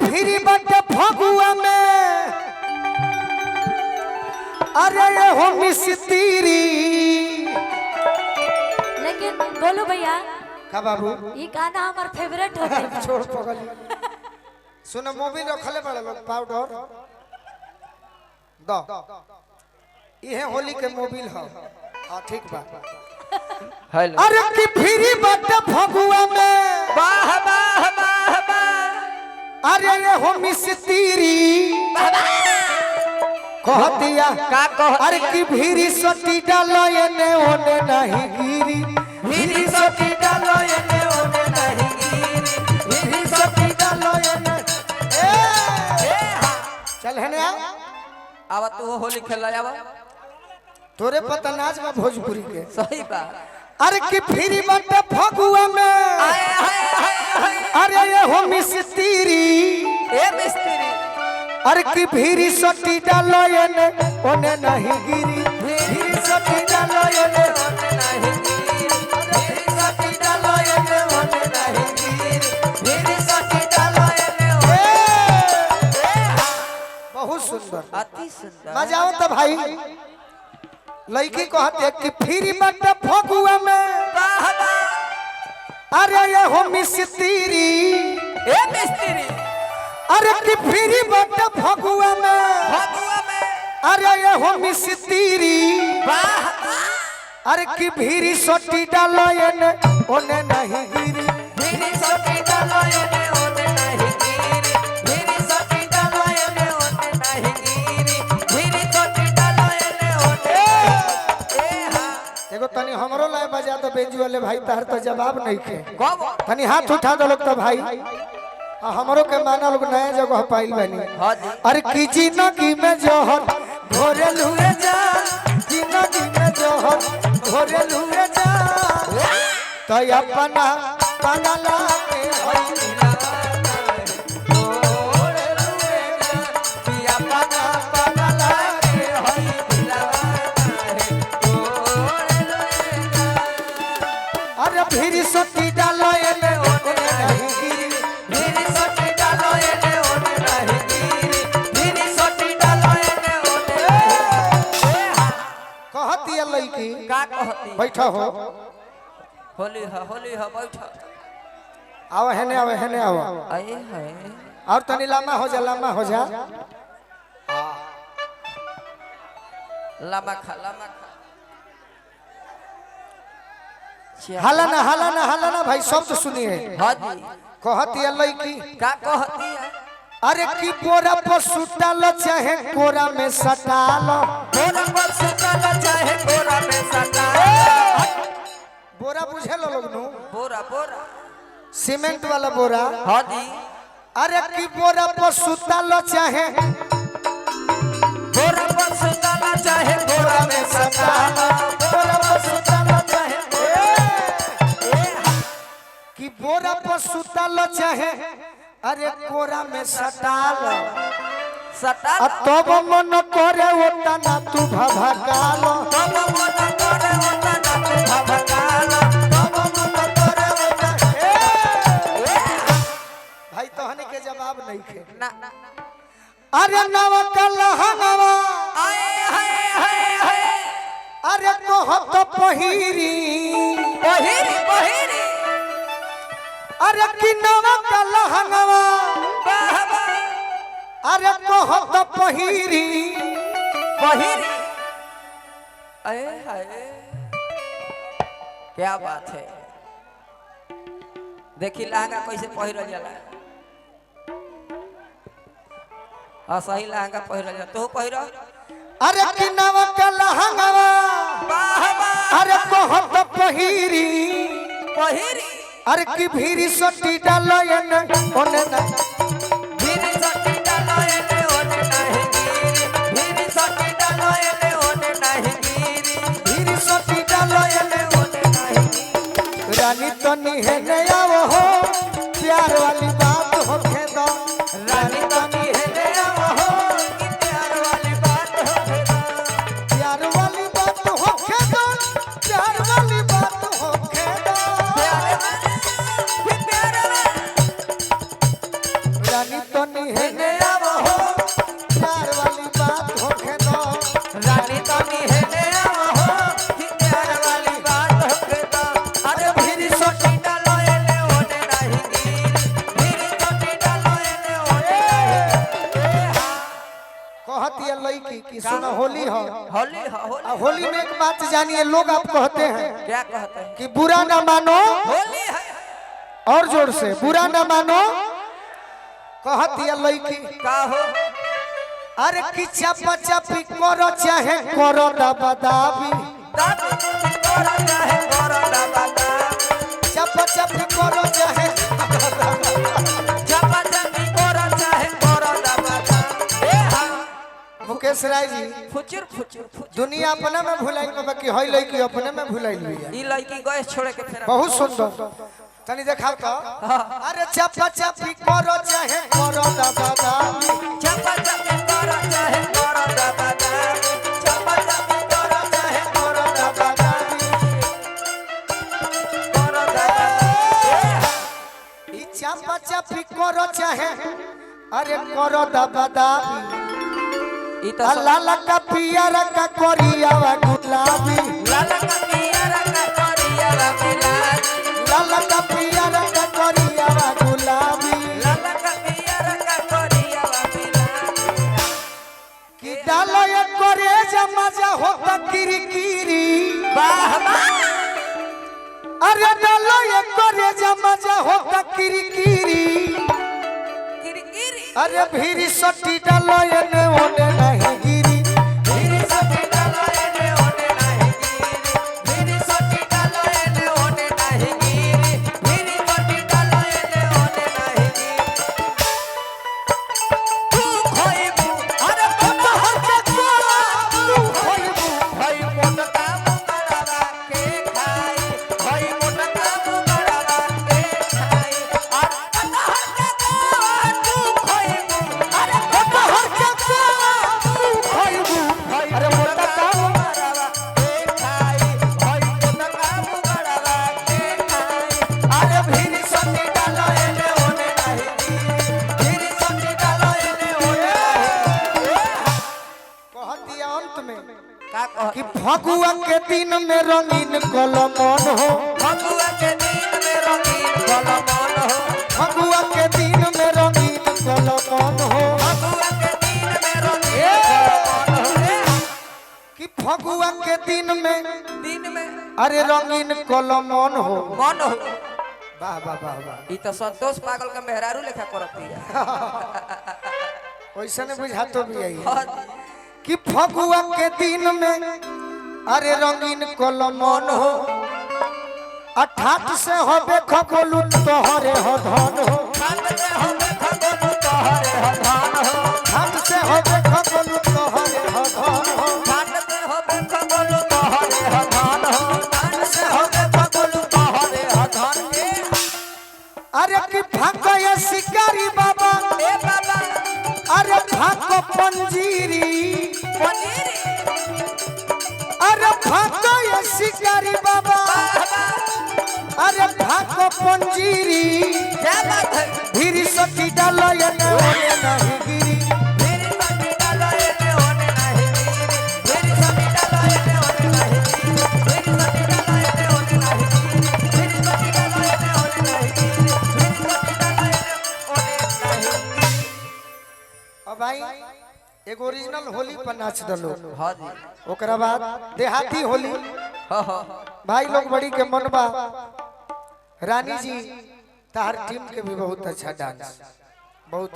फिरी बट फगुआ में अरे ये हो मिस्त्री। लेकिन बोलो भैया का बाबू ये गाना हमार फेवरेट होते छोड़ पगल सुनो मोबिल रखले बड़े लोग पाउडर दो ये होली के मोबिल हो। हां ठीक बा। हेलो अरे की फिरी बट फगुआ में वाह वाह वाह वाह अरे ये हो मिस्त्री कह दिया का कह अरे की भीरी सटी डालो एने ओने नहीं गिरी भीरी सटी डालो एने ओने नहीं गिरी भीरी सटी डालो एने चल है ना आवा तू होली खेला आवा तोरे पता नाच में भोजपुरी के सही बात। अरे की फिरी बट फगुआ में अरे ये हो मिस्त्री ए मिस्त्री अरे की भीरी सटी डालो एने ओने नहीं गिरी भीरी सटी डालो एने ओने नहीं गिरी भीरी सटी डालो एने ओने नहीं गिरी भीरी सटी डालो एने ओने। बहुत सुंदर अति सुंदर मजा आओ तो भाई लड़की कहते कि फिरी बट फगुआ में वाह वाह अरे ये हो मिस्त्री ए मिस्त्री अरे की फिरी बट फगुआ में फगुआ में अरे ये हो मिस्त्री वाह वाह अरे की भीरी सोटी डालो एने ओने नहीं गिरी भीरी सोटी डालो एने ओने नहीं गिरी भीरी सोटी डालो एने ओने नहीं गिरी भीरी सोटी डालो एने ओने ए हां एगो तनी हमरो लाए बजा दो बेंजू वाले भाई तार तो जवाब नहीं के कब तनी हाथ उठा दो लोग तो भाई हमरो के माना लोग नया जगह पाइल बनी। हां जी अरे की जिंदगी में जोहर भोरे लुए जा जिंदगी में जोहर भोरे लुए जा तो अपना पागला के होई भोरे लुए जा कि अपना पागला के होई अरे फिर सती डालो एने ओने नहीं गिरी भीरी सोटी डालो एने ओने नहीं गिरी भीरी सोटी डालो एने ओने ए हां कहती है लड़की का कहती बैठा हो होली है बैठा आओ हेने आओ आए हाय और तनी लामा हो जा लमा खा हाला ना भाई शब्द सुनिए। हां जी कहती है लड़की का कहती है अरे की बोरा पर सुताल चाहे कोरा में सटाल बोरा पर सटाला चाहे बोरा में सटा बोरा बुझे लो लोग नु बोरा बोरा सीमेंट वाला बोरा। हां जी अरे की बोरा पर सुताल चाहे बोरा पर सटाला चाहे बोरा में सटाला बोरा पर सुताल चाहे कि बोरा पर सुताल चाहे अरे कोरा में सटाल सटा तब मन करे ओता ना तू भभकाल तब मन करे ओता ना तू भभकाला तब मन करे ओता भाई तोहनी के जवाब नहीं खे ना अरे नवा कलहंगवा हाय अरे कहत पहिरी पहिरी अरे कि नवा कलहंगवा वाह वाह अरे कहत पहिरी अरे हाय क्या बात है देखी लहंगा कैसे पहिरल जाला हां सही लहंगा पहिरल जाला तू पहिर अरे कि नवा कलहंगवा वाह वाह अरे कहत पहिरी अरे की भीरी सटी डालो एने ओने ना भीरी सटी डालो एने ओने नहीं गिरी भीरी सटी डालो एने ओने नहीं गिरी भीरी सटी डालो एने ओने नहीं गिरी रानी तनी है नया वो हो प्यार वाली बात हो खेदा रानी तनी है नया हो कि प्यार वाली बात हो प्यार वाली बात हो खेदा प्यार वाली बात हो खेदा प्यार वाली रानी तनी है ने आवो हो प्यार वाली बात होखे दो रानी तनी है ने आवो हो कि प्यार वाली बात होके तो अरे भीरी सोटी डालो एने ओने नहीं गिरी भीरी सोटी डालो एने ओने कहती है लड़की की सुना होली हो होली होली में एक बात जानिए लोग आप कहते हैं क्या कहते हैं कि बुरा ना मानो होली है और जोर से बुरा ना मानो कहती है लड़की का हो अरे कि चापा चापी करो चाहे करो दबा दाबी दादी करो चाहे करो दादा चापा चापी करो चाहे जपा जपी करो चाहे करो दादा ए हां मुकेश राय जी फुचुर फुचुर फुचुर दुनिया अपने में भुलाई बाकी हई लड़की अपने में भुलाई हुई है ई लड़की गैस छोड़े के फेरा बहुत सुंदर तनी देखाओ तो अरे चापा चापी करो चाहे करो दबा दाबी जपा जपी करो चाहे करो दादा जपा जपी करो चाहे करो दादा करो दादा ई चापा चापी करो चाहे अरे करो दबा दाबी ई तो लाला का पियारा का कोरियावा गुलाबी लाला का पियारा का करिया मिला लाला का पियारा का कोरियावा गुलाबी लाला का पियारा का करिया मिला कि डालो ये करे मजा होता किरकिरी वाह वाह अरे डालो ये करे मजा होता किरकिरी किरकिरी अरे भीरी सटी डालो ये ने ओने नहीं गिरी भीरी सटी डालो एने ओने नहीं गिरी भीरी सटी डालो एने ओने नहीं गिरी भीरी सटी डालो एने ओने नहीं गिरी तू खोइबू अरे मोटा होके तोरा तू खोइबू भाई मोटा काम करावा के खाई भाई मोटा काम करावा के खाई और मोटा होके तोरा तू खोइबू अरे मोटा होके तोरा तू खोइबू भाई अरे मोटा काम करावा के खाई भाई मोटा काम करावा के खाई अरे भीरी सटी डालो एने ओने नहीं भीरी सटी डालो एने ओने कहती है अंत में का कह कि फगुआ के दिन में रंगीन कलमन हो फगुआ के दिन में रंगीन कलमन हो फगुआ के दिन में रंगीन कलमन हो फगुआ के दिन में रंगीन कलमन हो कि फगुआ के दिन में दिन में अरे रंगीन कलमन हो मन हो वाह वाह वाह वाह ई तो संतोष पागल के मेहरारू लेखा करती है वैसे ने बुझा तो भी आई हाँ कि फगुआ के दिन में अरे रंगीन कलमन हो अठाठ से होबे खगोलू तोहरे हो धन हो खान से हो खगोलू तोहरे हो धान हो ठाठ से होबे खगोलू तोहरे हो धन हो खान से हो खगोलू तोहरे हो धान हो खान से हो खगोलू तोहरे हो धान के अरे कि भागो ये शिकारी बाबा ए बाबा अरे भागो पंजीरी पनीर अरे भागो ये शिकारी बाबा अरे भागो पंजीरी क्या बात है धीरी सटी डालो ये ने ओने नहीं गिरी मेरी सभी डालो एने ओने नहीं गिरी मेरी सभी डालो एने ओने नहीं गिरी मेरी सभी डालो एने ओने नहीं गिरी मेरी सभी डालो एने ओने नहीं गिरी मेरी सभी डालो एने ओने नहीं गिरी अब भाई एक ओरिजिनल होली पर नाच दलो हां जी ओकरा बाद देहाती होली हां हां भाई लोग बड़ी के मनबा रानी जी तार टीम के भी बहुत अच्छा डांस बहुत